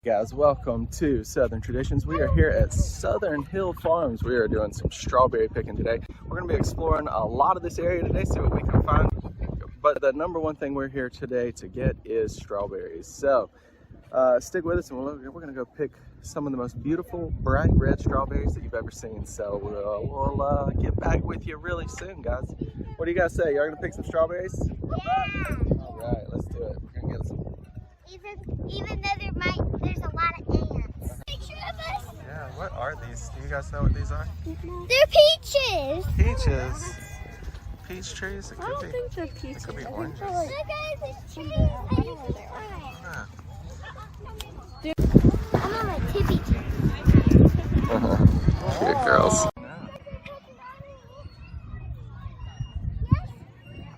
Guys, welcome to Southern Traditions. We are here at Southern Hill Farms. We are doing some strawberry picking today. We're going to be exploring a lot of this area today, see what we can find. But the number one thing we're here today to get is strawberries. So stick with us and we're going to go pick some of the most beautiful bright red strawberries that you've ever seen. So we'll get back with you really soon, guys. What do you guys say? Y'all going to pick some strawberries? Yeah! All right, let's do it. We're going to get some. Even though there's a lot of ants. Picture of us? Yeah, what are these? Do you guys know what these are? They're peaches. Peaches. Peach trees? It could I don't be. think they're peaches. It could be oranges. Look at the trees. I I'm on a tippy tree. Good girls.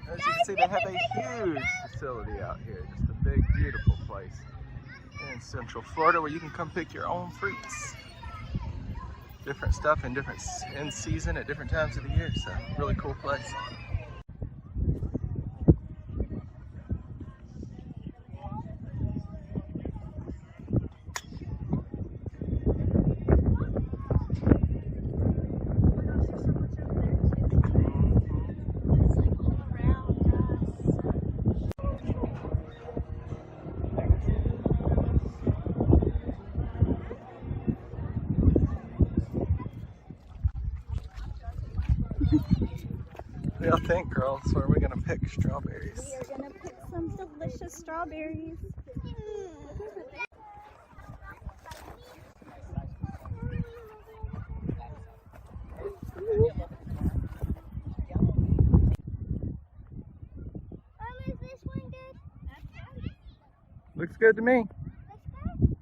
As you can see, they have a huge facility out here. Just a big, beautiful place in Central Florida where you can come pick your own fruits. Different stuff in season at different times of the year. So, really cool place. What do y'all think, girls? Where are we gonna pick strawberries? We are gonna pick some delicious strawberries. Is this one good? Looks good to me. Looks good?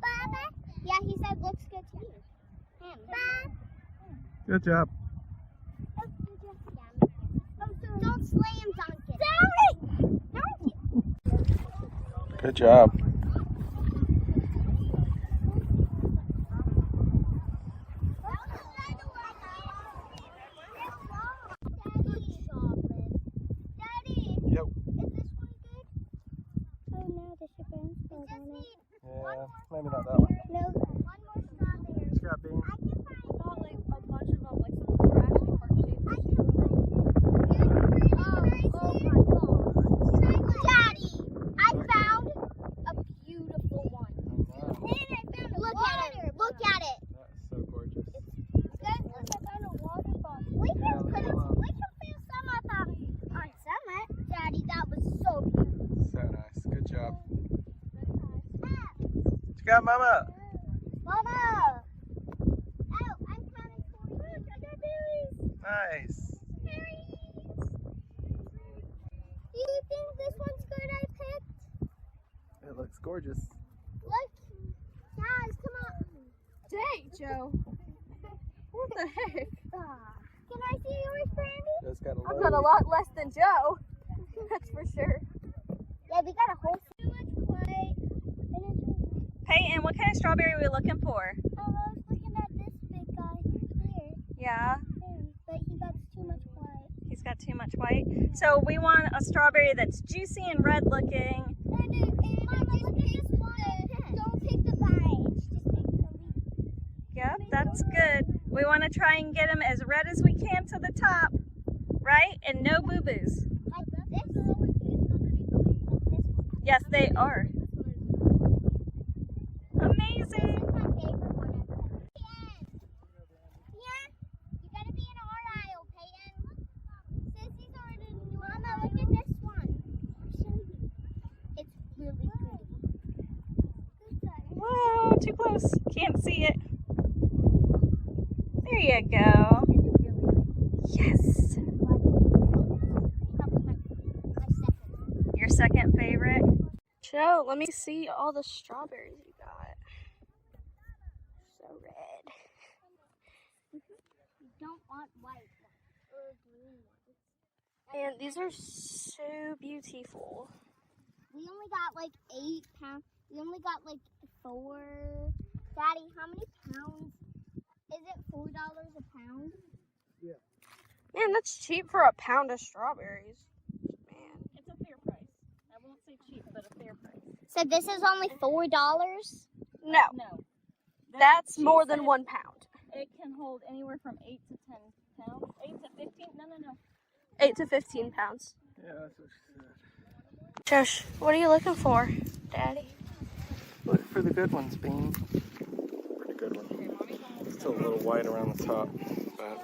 Baba? Yeah, he said looks good to me. Bob? Good job. Don't slam dunk it. Sorry! Good job. Daddy! Yep. Is this one good? Oh no, the sugar is still on it. Yeah, maybe not that one. No, one more strawberry. It's got beans. I can find Got like a bunch of them, like some of them are actually heart-shaped. Oh my God. Daddy, I found a beautiful one. Look at it. Look at it. That's so gorgeous. Guys, look, I found a water bottle. We can put some up on Summit. Daddy, that was so beautiful. So nice. Good job. What you got, Mama? Mama! Oh, I'm counting 40. Look, I got berries. Nice. Berries. Do you think this one's good I picked? It looks gorgeous. Look. Guys, come on. Dang, Joe. What the heck? Can I see yours, Brandy? It's got a I've got a lot less than Joe. That's for sure. Yeah, we got a whole too much white. Peyton, what kind of strawberry are we looking for? I was looking at this big guy here. Yeah, But he got too much white. he's got too much white. So we want a strawberry that's juicy and red looking. Mama, look at this one. Don't pick the vines. Just pick the leaf. Yep, that's good. We want to try and get them as red as we can to the top, right? And no boo-boos. Like this. Yes, they are. Amazing. My favorite one ever. Yeah, you gotta be in our aisle, Peyton. Sissy's already in the Mama, look at this one. It's really pretty. Whoa, too close. Can't see it. There you go. Yes. Your second favorite? Joe, let me see all the strawberries you got. So red. You don't want white or green ones. And these are so beautiful. We only got like 8 pounds. We only got like 4. Daddy, how many pounds? Is it $4 a pound? Yeah. Man, that's cheap for a pound of strawberries. Man. It's a fair price. I won't say cheap, but a fair price. So this is only $4? No. No. That's she more than said 1 pound. It can hold anywhere from 8 to 10 pounds. 8 to 15? No. 8 to 15 pounds. Yeah, that's what she said. Josh, what are you looking for, Daddy? Look for the good ones, Bean. Pretty good one. Still a little white around the top, but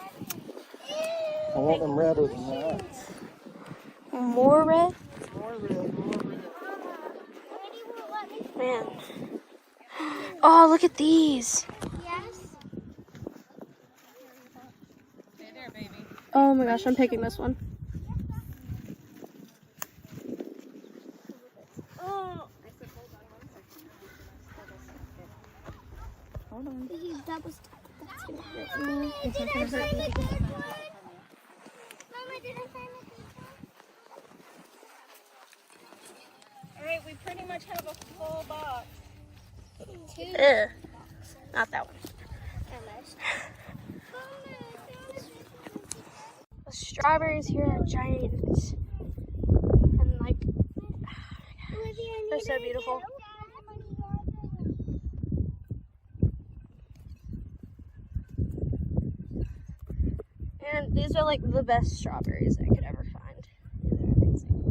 I want them redder than that. More red? More red. Man. Oh, look at these. Yes. Stay there, baby. Oh my gosh, I'm picking this one. Oh. Hold on. That was. That's gonna hurt me. It's not gonna hurt me. Mama, did I find it? Alright, we pretty much have a full box. Ugh. Not that one. The strawberries here are giant. And like, they're so beautiful. And these are like the best strawberries I could ever find. They're amazing.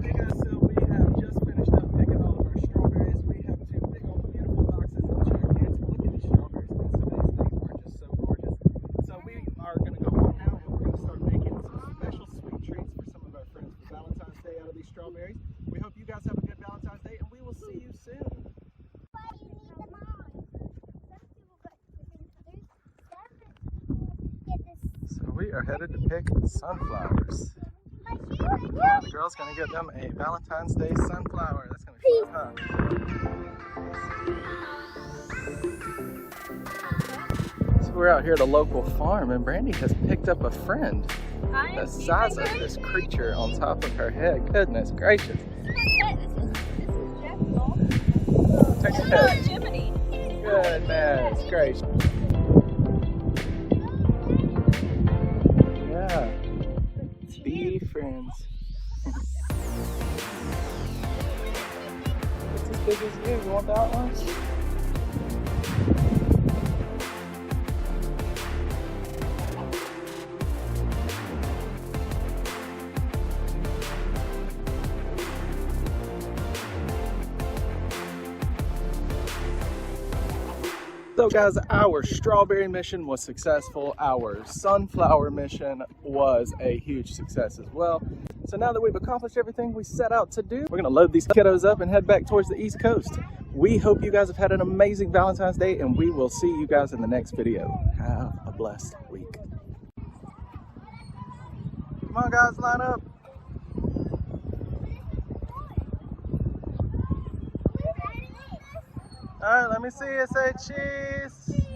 Hey guys, so we have just finished up picking all of our strawberries. We have two big old beautiful boxes of gigantic. Look at these strawberries. And some of these things are just so gorgeous. So we are going to go home now and we're going to start making some special sweet treats for some of our friends for Valentine's Day out of these strawberries. We hope you guys have a good Valentine's Day and we will see you soon. So we are headed to pick sunflowers. The girl's gonna get them a Valentine's Day sunflower. That's gonna be fun, huh? So we're out here at a local farm and Brandy has picked up a friend. The size of this creature on top of her head. Goodness gracious. This is Jeff. Take a Oh, hit. Jiminy. Goodness gracious. Yeah. Be friends. It's as big as you. You want that one? So guys, our strawberry mission was successful. Our sunflower mission was a huge success as well. So now that we've accomplished everything we set out to do, we're gonna load these kiddos up and head back towards the East Coast. We hope you guys have had an amazing Valentine's Day and we will see you guys in the next video. Have a blessed week. Come on guys, line up. All right, let me see you say cheese.